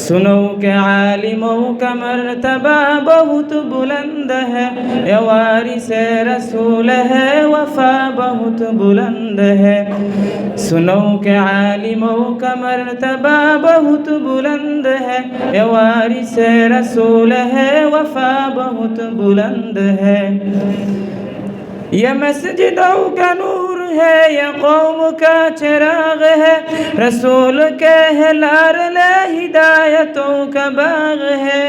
सुनो के आलिमों का मर्तबा बहुत बुलंद है, ये वारिस रसूल है, वफा बहुत बुलंद है। सुनो के आलिमों का मर्तबा बहुत बुलंद है, ये वारिस रसूल है, वफा बहुत बुलंद है। ये मस्जिदों का नूर है, ये कौम का चिराग है, रसूल के लाडले हिदायतों का बाग है।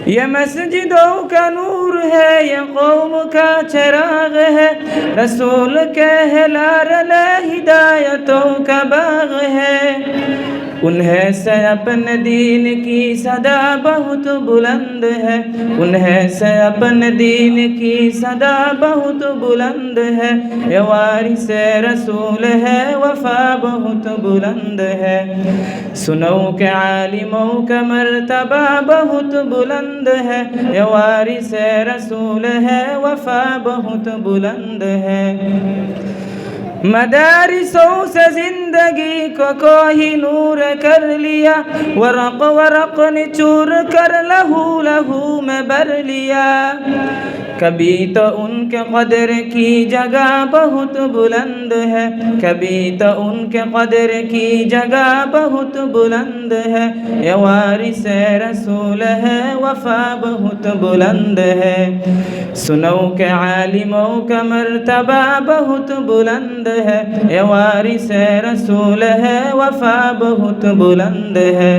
ये मस्जिदों का नूर है, ये कौम का चिराग है, रसूल के लाडले हिदायतों का बाग है। उन्हें से अपने दीन की सदा बहुत बुलंद है, उन्हें से अपने दीन की सदा बहुत बुलंद है। ये वारिस रसूल है, वफा बहुत बुलंद है। सुनो के आलिमों का मर्तबा बहुत बुलंद है, ये वारिस रसूल है, वफा बहुत बुलंद है। मदारिसों से जिंदगी को कोई नूर कर लिया, वरक़ वरक़ ने चूर कर लहू लहू में भर लिया। कभी तो उनके कदर की जगह बहुत बुलंद है, कभी तो उनके कदर की जगह बहुत बुलंद है। ये वारिस रसूल है, वफा बहुत बुलंद है। सुनो के आलिमों का मर्तबा बहुत बुलंद है, ये वारिस रसूल है, वफा बहुत बुलंद है।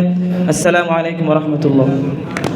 अस्सलामु अलैकुम व रहमतुल्लाह।